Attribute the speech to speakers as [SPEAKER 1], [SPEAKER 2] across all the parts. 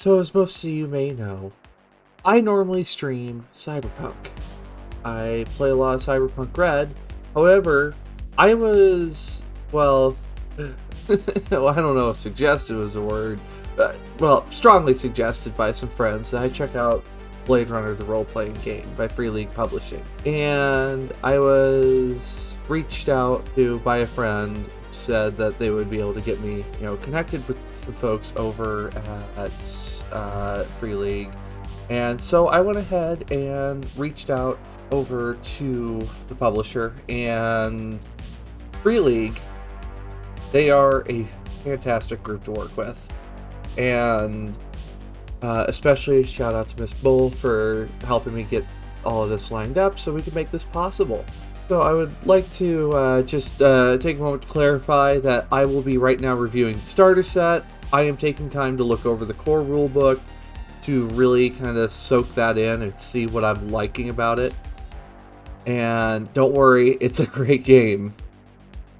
[SPEAKER 1] So as most of you may know, I normally stream Cyberpunk. I play a lot of Cyberpunk Red. However, I was, well, well, I don't know if suggested was a word, but, well, strongly suggested by some friends that I check out Bladerunner, the role-playing game by Free League Publishing. And I was reached out to by a friend, said that they would be able to get me, connected with some folks over at Free League. And so I went ahead and reached out over to the publisher, and Free League, they are a fantastic group to work with. And especially shout out to Miss Bull for helping me get all of this lined up so we can make this possible. So I would like to just take a moment to clarify that I will be right now reviewing the starter set. I am taking time to look over the core rulebook to really kind of soak that in and see what I'm liking about it. And don't worry, it's a great game.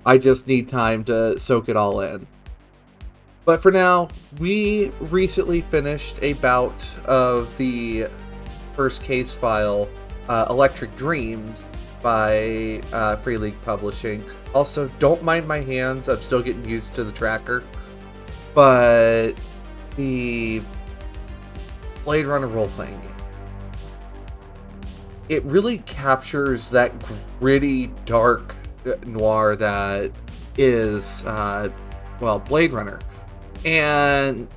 [SPEAKER 1] I just need time to soak it all in. But for now, we recently finished a bout of the first case file, Electric Dreams, by Free League Publishing. Also, don't mind my hands, I'm still getting used to the tracker. But the Bladerunner role-playing game, it really captures that gritty, dark noir that is, Bladerunner. And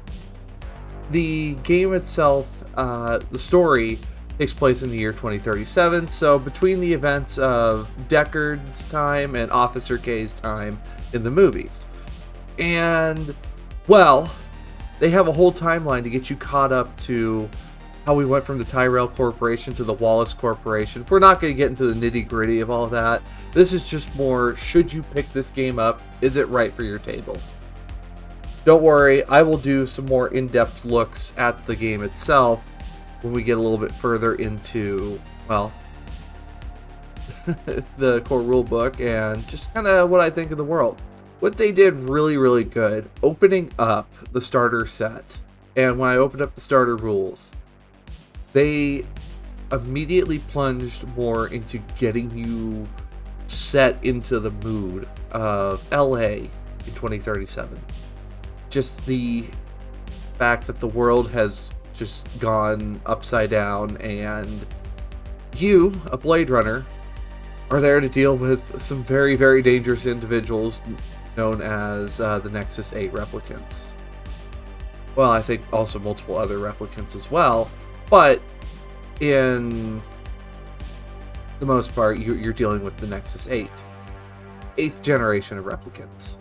[SPEAKER 1] the game itself, the story takes place in the year 2037, so between the events of Deckard's time and Officer K's time in the movies. And, well, they have a whole timeline to get you caught up to how we went from the Tyrell Corporation to the Wallace Corporation. We're not going to get into the nitty-gritty of all of that. This is just more, should you pick this game up? Is it right for your table? Don't worry, I will do some more in-depth looks at the game itself when we get a little bit further into, well, the core rulebook and just kind of what I think of the world. What they did really, really good, opening up the starter set, and when I opened up the starter rules, they immediately plunged more into getting you set into the mood of LA in 2037. Just the fact that the world has just gone upside down, and you, a Blade Runner, are there to deal with some very, very dangerous individuals known as the Nexus 8 replicants. Well, I think also multiple other replicants as well, but in the most part, you're dealing with the Nexus 8. 8th generation of replicants.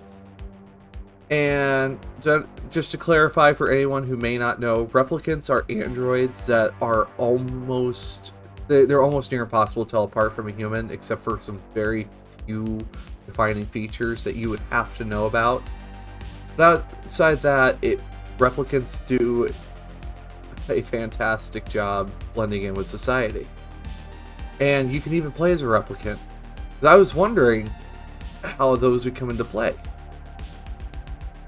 [SPEAKER 1] And just to clarify for anyone who may not know, replicants are androids that are they're almost near impossible to tell apart from a human, except for some very few defining features that you would have to know about. But outside that, replicants do a fantastic job blending in with society. And you can even play as a replicant. 'Cause I was wondering how those would come into play.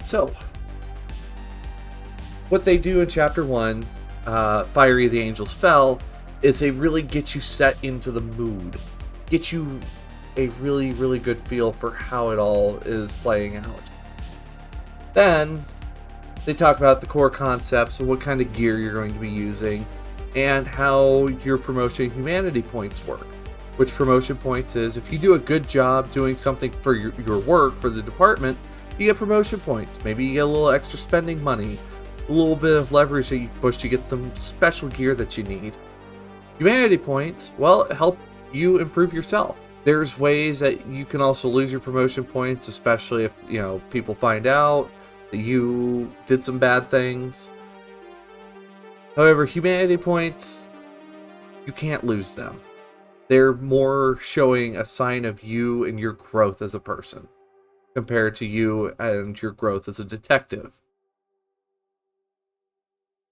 [SPEAKER 1] So, what they do in Chapter 1, Fiery the Angels Fell, is they really get you set into the mood. Get you a really, really good feel for how it all is playing out. Then, they talk about the core concepts of what kind of gear you're going to be using, and how your promotion humanity points work. Which promotion points is, if you do a good job doing something for your work, for the department, you get promotion points. Maybe you get a little extra spending money, a little bit of leverage that you can push to get some special gear that you need. Humanity points, well, help you improve yourself. There's ways that you can also lose your promotion points, especially if, people find out that you did some bad things. However, humanity points, you can't lose them. They're more showing a sign of you and your growth as a person, compared to you and your growth as a detective.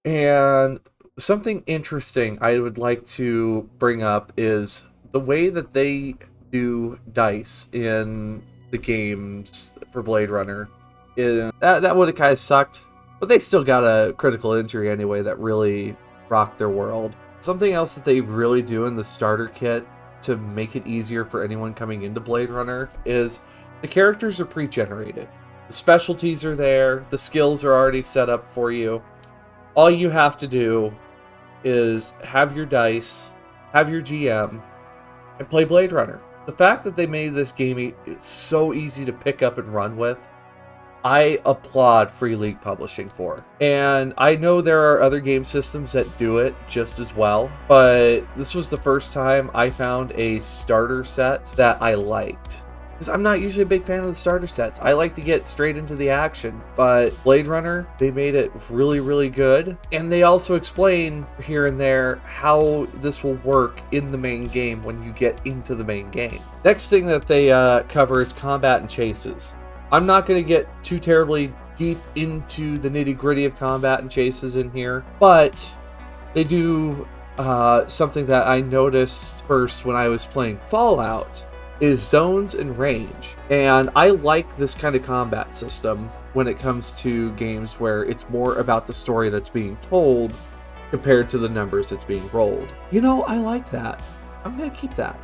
[SPEAKER 1] And something interesting I would like to bring up is the way that they do dice in the games for Blade Runner. That would have kind of sucked but they still got a critical injury anyway that really rocked their world. Something else that they really do in the starter kit to make it easier for anyone coming into Blade Runner is the characters are pre-generated. The specialties are there, the skills are already set up for you. All you have to do is have your dice, have your GM, and play Blade Runner. The fact that they made this game so easy to pick up and run with, I applaud Free League Publishing for. And I know there are other game systems that do it just as well, but this was the first time I found a starter set that I liked. Because I'm not usually a big fan of the starter sets. I like to get straight into the action. But Blade Runner, they made it really, really good. And they also explain here and there how this will work in the main game when you get into the main game. Next thing that they cover is combat and chases. I'm not going to get too terribly deep into the nitty-gritty of combat and chases in here, but they do something that I noticed first when I was playing Fallout is zones and range. And I like this kind of combat system when it comes to games where it's more about the story that's being told compared to the numbers that's being rolled. You know, I like that. I'm going to keep that.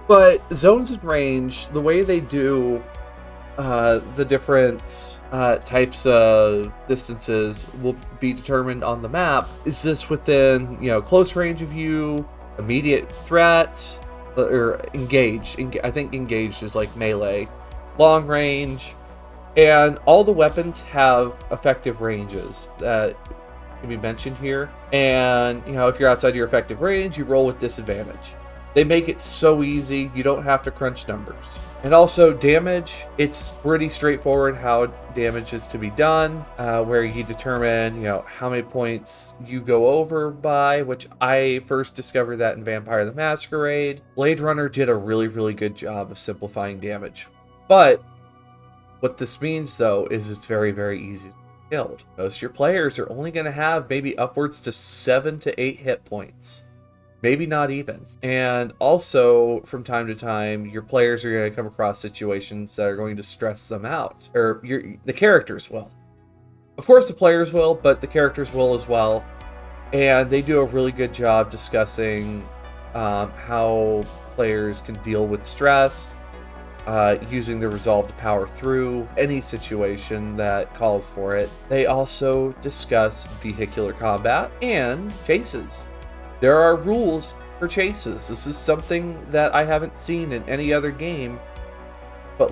[SPEAKER 1] But zones and range, the way they do the different types of distances will be determined on the map. Is this within, close range of you, immediate threat, or engaged? I think engaged is like melee, long range, and all the weapons have effective ranges that can be mentioned here. And, if you're outside your effective range, you roll with disadvantage. They make it so easy, you don't have to crunch numbers. And also damage, it's pretty straightforward how damage is to be done, where you determine, how many points you go over by, which I first discovered that in Vampire the Masquerade. Blade Runner did a really, really good job of simplifying damage. But what this means, though, is it's very, very easy to build. Most of your players are only going to have maybe upwards to 7 to 8 hit points. Maybe not even. And also, from time to time, your players are going to come across situations that are going to stress them out. Or the characters will. Of course, the players will, but the characters will as well. And they do a really good job discussing how players can deal with stress, using the resolve to power through any situation that calls for it. They also discuss vehicular combat and chases. There are rules for chases. This is something that I haven't seen in any other game, but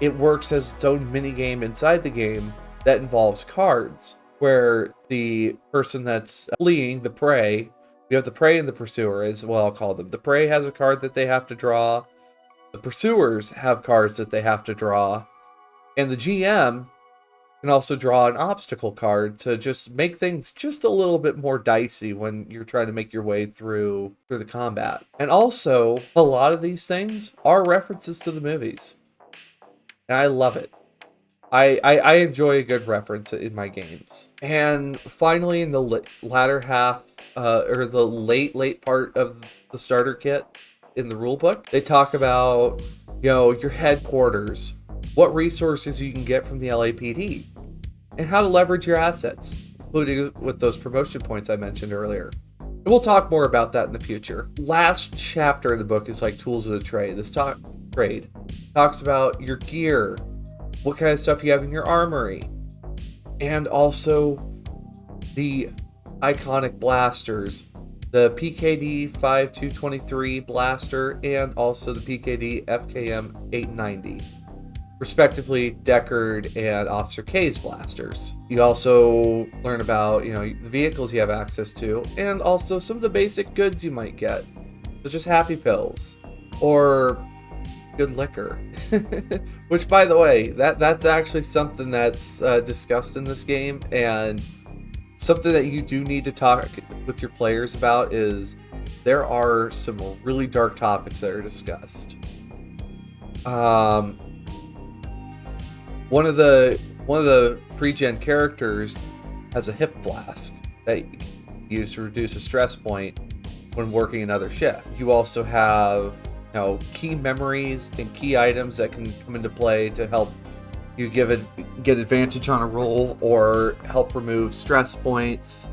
[SPEAKER 1] it works as its own mini game inside the game that involves cards, where the person that's fleeing, the prey, we have the prey and the pursuer is what I'll call them. The prey has a card that they have to draw, the pursuers have cards that they have to draw, and the GM can also draw an obstacle card to just make things just a little bit more dicey when you're trying to make your way through the combat. And also, a lot of these things are references to the movies. And I love it. I enjoy a good reference in my games. And finally, in the latter half, or the late part of the starter kit in the rulebook, they talk about, your headquarters, what resources you can get from the LAPD, and how to leverage your assets, including with those promotion points I mentioned earlier. And we'll talk more about that in the future. Last chapter in the book is like tools of the trade. This trade talks about your gear, what kind of stuff you have in your armory, and also the iconic blasters, the PKD 5223 blaster, and also the PKD FKM 890. Respectively, Deckard and Officer K's blasters. You also learn about, the vehicles you have access to, and also some of the basic goods you might get, such as Happy Pills, or good liquor. Which, by the way, that's actually something that's discussed in this game, and something that you do need to talk with your players about is there are some really dark topics that are discussed. One of the pre-gen characters has a hip flask that you use to reduce a stress point when working another shift. You also have, key memories and key items that can come into play to help You get advantage on a roll or help remove stress points.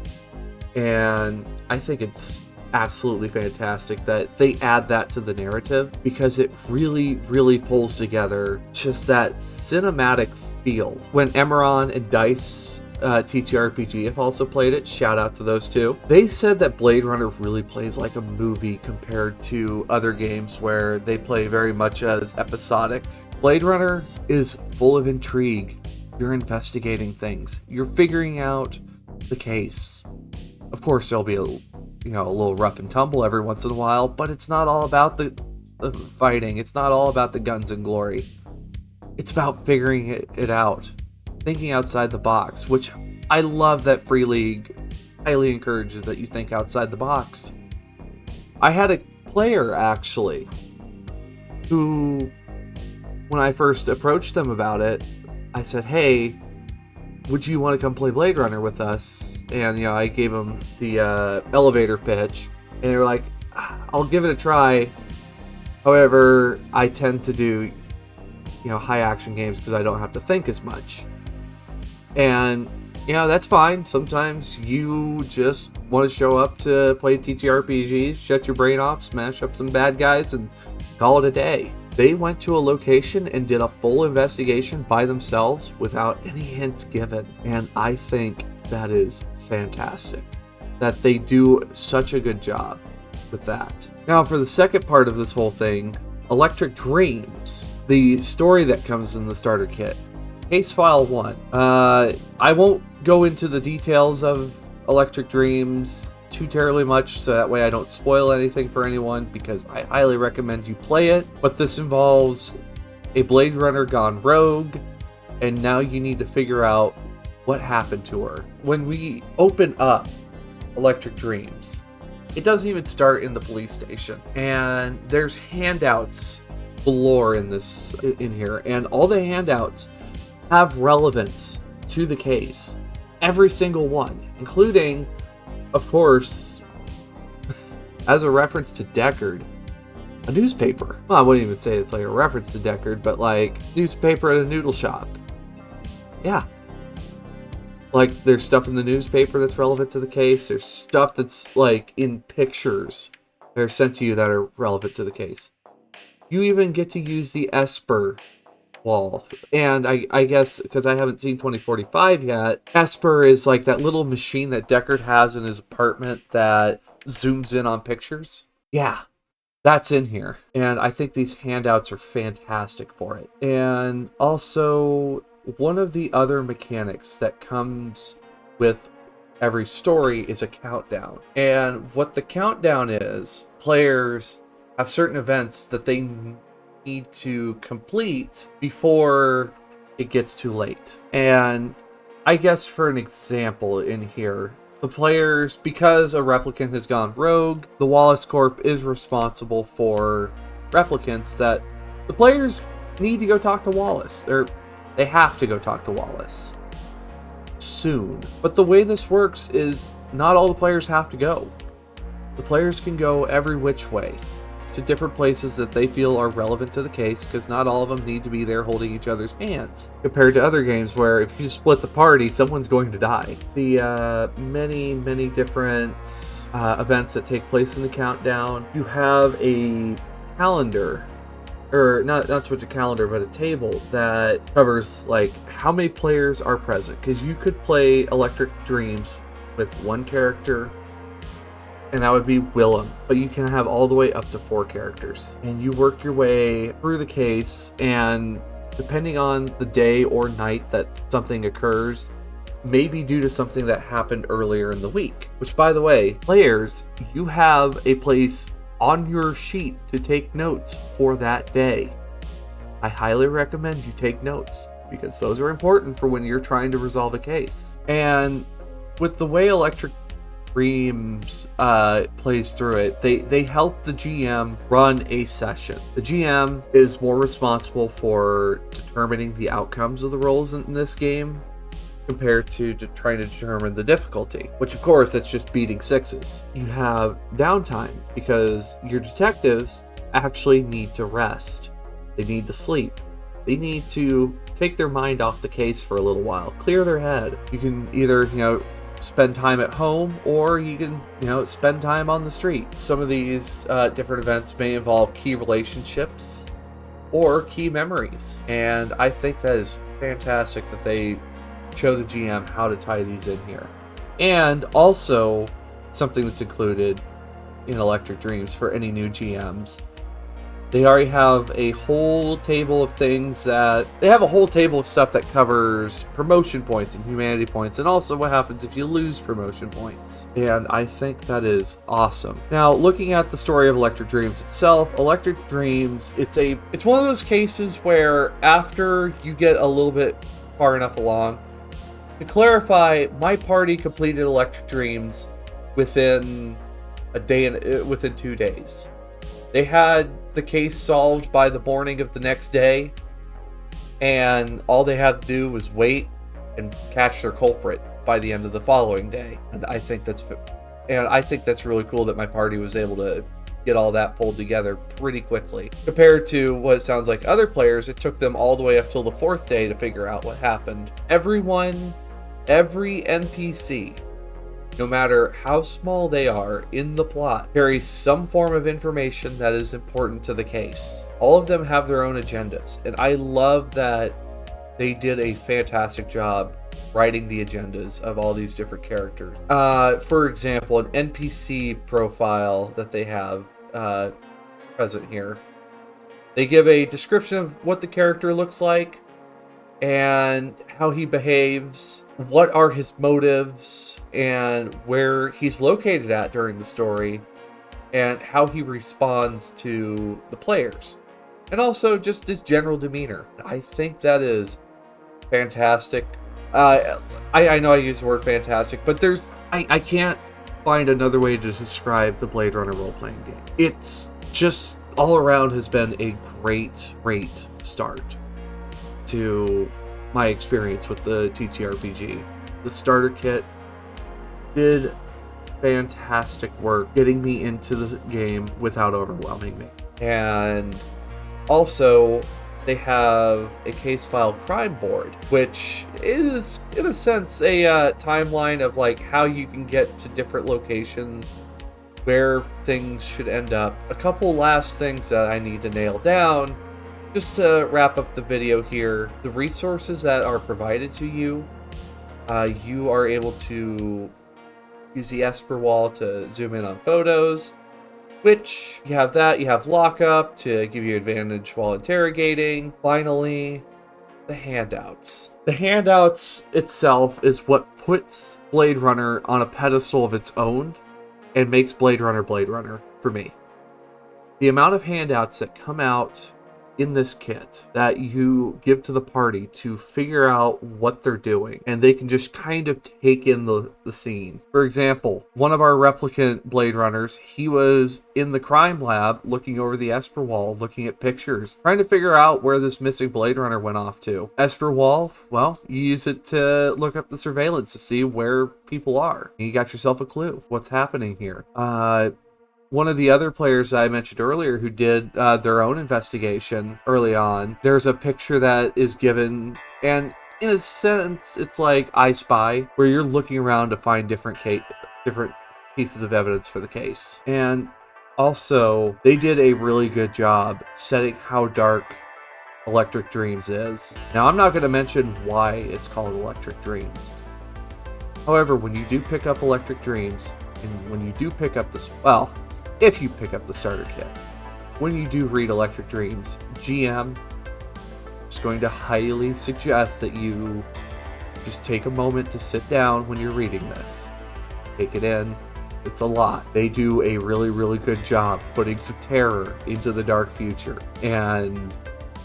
[SPEAKER 1] And I think it's absolutely fantastic that they add that to the narrative, because it really, really pulls together just that cinematic feel. When Emeron and Dice TTRPG have also played it, shout out to those two. They said that Blade Runner really plays like a movie compared to other games where they play very much as episodic. Blade Runner is full of intrigue. You're investigating things. You're figuring out the case. Of course, there'll be a little rough and tumble every once in a while, but it's not all about the fighting. It's not all about the guns and glory. It's about figuring it out, thinking outside the box, which I love that Free League highly encourages that you think outside the box. I had a player, actually, who, when I first approached them about it, I said, hey, would you want to come play Blade Runner with us? And, I gave them the elevator pitch, and they were like, I'll give it a try. However, I tend to do, high action games because I don't have to think as much. And, that's fine. Sometimes you just want to show up to play TTRPGs, shut your brain off, smash up some bad guys, and call it a day. They went to a location and did a full investigation by themselves without any hints given. And I think that is fantastic, that they do such a good job with that. Now, for the second part of this whole thing, Electric Dreams, the story that comes in the starter kit. Case File 1. I won't go into the details of Electric Dreams too terribly much, so that way I don't spoil anything for anyone, because I highly recommend you play it. But this involves a Blade Runner gone rogue, and now you need to figure out what happened to her. When we open up Electric Dreams, it doesn't even start in the police station, and there's handouts galore in here, and all the handouts have relevance to the case. Every single one, including, of course, as a reference to Deckard, a newspaper. Well, I wouldn't even say it's like a reference to Deckard, but like newspaper at a noodle shop. Yeah. Like, there's stuff in the newspaper that's relevant to the case. There's stuff that's like in pictures that are sent to you that are relevant to the case. You even get to use the Esper wall. And I guess, because I haven't seen 2045 yet, Esper is like that little machine that Deckard has in his apartment that zooms in on pictures. Yeah, that's in here. And I think these handouts are fantastic for it. And also, one of the other mechanics that comes with every story is a countdown. And what the countdown is, players have certain events that they need to complete before it gets too late. And I guess for an example in here, the players, because a replicant has gone rogue, the Wallace Corp is responsible for replicants that the players need to go talk to Wallace, or they have to go talk to Wallace soon. But the way this works is not all the players have to go. The players can go every which way to different places that they feel are relevant to the case, because not all of them need to be there holding each other's hands, compared to other games where if you split the party, someone's going to die. The many different events that take place in the countdown. You have a calendar, or not so much a calendar, but a table that covers like how many players are present, because you could play Electric Dreams with one character, and that would be Willem, but you can have all the way up to 4 characters. And you work your way through the case, and depending on the day or night that something occurs, maybe due to something that happened earlier in the week. Which, by the way, players, you have a place on your sheet to take notes for that day. I highly recommend you take notes, because those are important for when you're trying to resolve a case. And with the way Electric Dreams plays through it, they help the GM run a session. The GM is more responsible for determining the outcomes of the roles in this game compared to trying to determine the difficulty, which of course that's just beating 6s. You have downtime because your detectives actually need to rest. They need to sleep. They need to take their mind off the case for a little while, clear their head. You can either, spend time at home, or you can, spend time on the street. Some of these different events may involve key relationships or key memories, and I think that is fantastic that they show the GM how to tie these in here. And also, something that's included in Electric Dreams for any new GMs, they already have a whole table of things that... They have a whole table of stuff that covers promotion points and humanity points, and also what happens if you lose promotion points. And I think that is awesome. Now, looking at the story of Electric Dreams itself, Electric Dreams, it's one of those cases where after you get a little bit far enough along, to clarify, my party completed Electric Dreams within a day and within 2 days. They had the case solved by the morning of the next day, and all they had to do was wait and catch their culprit by the end of the following day. And I think that's really cool that my party was able to get all that pulled together pretty quickly. Compared to what it sounds like other players, it took them all the way up till the 4th day to figure out what happened. Every NPC, no matter how small they are in the plot, carries some form of information that is important to the case. All of them have their own agendas, and I love that they did a fantastic job writing the agendas of all these different characters. For example, an NPC profile that they have present here. They give a description of what the character looks like, and how he behaves, what are his motives, and where he's located at during the story, and how he responds to the players, and also just his general demeanor. I think that is fantastic. I know I use the word fantastic, but I can't find another way to describe the Blade Runner role-playing game. It's just all around has been a great start to my experience with the TTRPG. The starter kit did fantastic work getting me into the game without overwhelming me. And also, they have a case file crime board, which is, in a sense, a timeline of like how you can get to different locations, where things should end up. A couple last things that I need to nail down just to wrap up the video here. The resources that are provided to you, you are able to use the Esper wall to zoom in on photos, which you have that. You have lockup to give you advantage while interrogating. Finally, the handouts. The handouts itself is what puts Blade Runner on a pedestal of its own and makes Blade Runner for me. The amount of handouts that come out in this kit that you give to the party to figure out what they're doing, and they can just kind of take in the scene. For example, one of our replicant Blade Runners, he was in the crime lab looking over the Esper wall, looking at pictures, trying to figure out where this missing Blade Runner went off to. Esper wall, well, you use it to look up the surveillance to see where people are. And you got yourself a clue. What's happening here? One of the other players that I mentioned earlier who did their own investigation early on, there's a picture that is given, and in a sense, it's like I Spy, where you're looking around to find different pieces of evidence for the case. And also, they did a really good job setting how dark Electric Dreams is. Now, I'm not going to mention why it's called Electric Dreams. However, when you do pick up Electric Dreams, and when you do pick up this, well, if you pick up the starter kit, when you do read Electric Dreams, GM is going to highly suggest that you just take a moment to sit down when you're reading this. Take it in. It's a lot. They do a really good job putting some terror into the dark future. And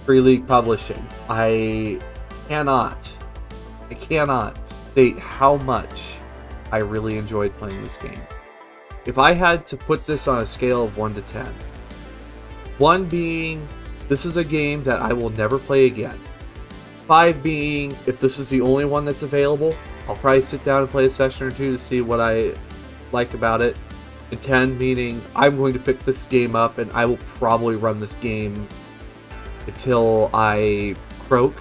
[SPEAKER 1] Free League Publishing, I cannot state how much I really enjoyed playing this game. If I had to put this on a scale of 1 to 10, 1 being, this is a game that I will never play again. 5 being, if this is the only one that's available, I'll probably sit down and play a session or two to see what I like about it. And 10 meaning, I'm going to pick this game up and I will probably run this game until I croak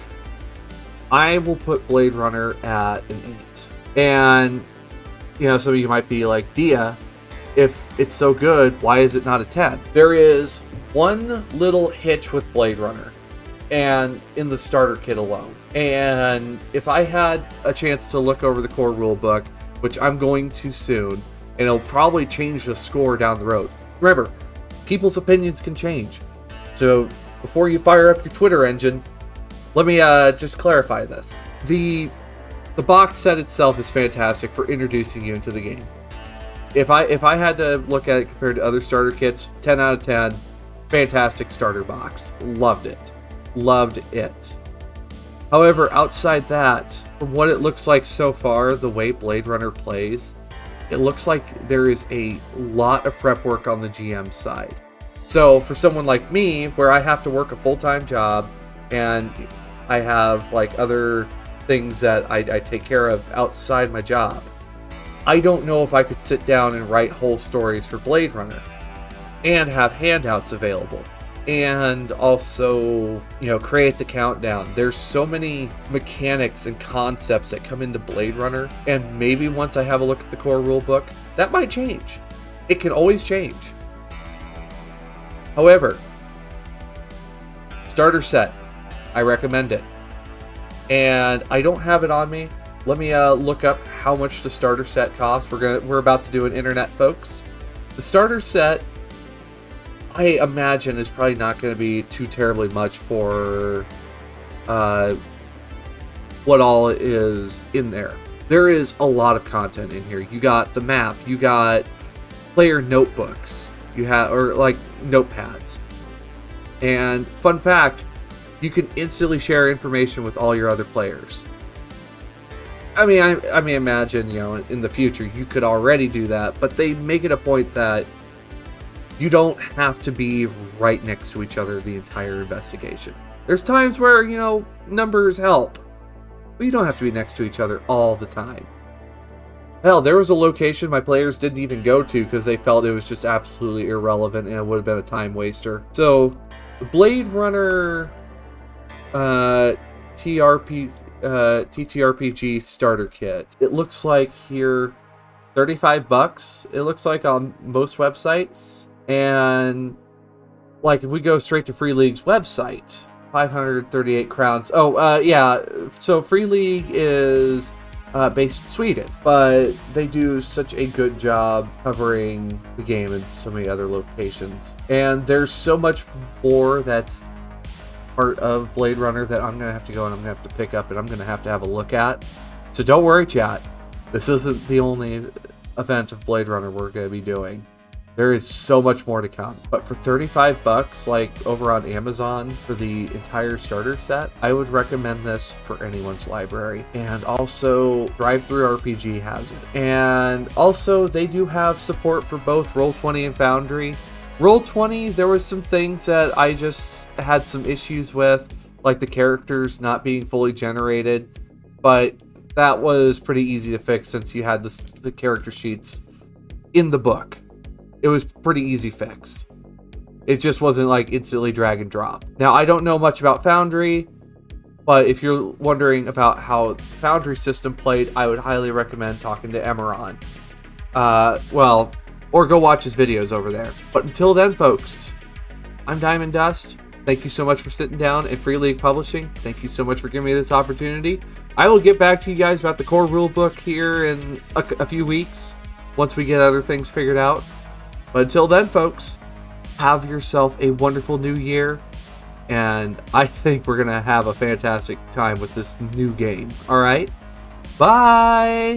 [SPEAKER 1] I will put Blade Runner at an 8. And, some of you might be like, Dia, if it's so good, why is it not a 10? There is one little hitch with Blade Runner, and in the starter kit alone. And if I had a chance to look over the core rulebook, which I'm going to soon, and it'll probably change the score down the road. Remember, people's opinions can change. So before you fire up your Twitter engine, let me just clarify this. The box set itself is fantastic for introducing you into the game. If I had to look at it compared to other starter kits, 10 out of 10, fantastic starter box. Loved it. Loved it. However, outside that, from what it looks like so far, the way Blade Runner plays, it looks like there is a lot of prep work on the GM side. So for someone like me, where I have to work a full-time job, and I have like other things that I take care of outside my job, I don't know if I could sit down and write whole stories for Blade Runner and have handouts available. And also, create the countdown. There's so many mechanics and concepts that come into Blade Runner, and maybe once I have a look at the core rulebook, that might change. It can always change. However, starter set, I recommend it. And I don't have it on me. Let me look up how much the starter set costs. We're about to do an internet, folks. The starter set, I imagine, is probably not going to be too terribly much for what all is in there. There is a lot of content in here. You got the map, you got player notebooks, you have, or like notepads. And fun fact, you can instantly share information with all your other players. I mean, imagine, in the future you could already do that, but they make it a point that you don't have to be right next to each other the entire investigation. There's times where, numbers help, but you don't have to be next to each other all the time. Hell, there was a location my players didn't even go to because they felt it was just absolutely irrelevant and it would have been a time waster. So, the Blade Runner TTRPG starter kit. It looks like here $35. It looks like on most websites. And like if we go straight to Free League's website, 538 crowns. Yeah. So Free League is based in Sweden, but they do such a good job covering the game in so many other locations. And there's so much more that's part of Blade Runner that I'm going to have to go and I'm going to have to pick up and I'm going to have a look at. So don't worry, chat. This isn't the only event of Blade Runner we're going to be doing. There is so much more to come. But for $35, like over on Amazon for the entire starter set, I would recommend this for anyone's library. And also, Drive-Thru RPG has it. And also, they do have support for both Roll20 and Foundry. Roll20, there was some things that I just had some issues with, like the characters not being fully generated. But that was pretty easy to fix since you had the character sheets in the book. It was pretty easy fix. It just wasn't like instantly drag and drop. Now, I don't know much about Foundry, but if you're wondering about how the Foundry system played, I would highly recommend talking to Emeron. Or go watch his videos over there. But until then, folks, I'm Diamond Dust. Thank you so much for sitting down, and Free League Publishing, thank you so much for giving me this opportunity. I will get back to you guys about the core rulebook here in a few weeks, once we get other things figured out. But until then, folks, have yourself a wonderful new year, and I think we're going to have a fantastic time with this new game. All right? Bye!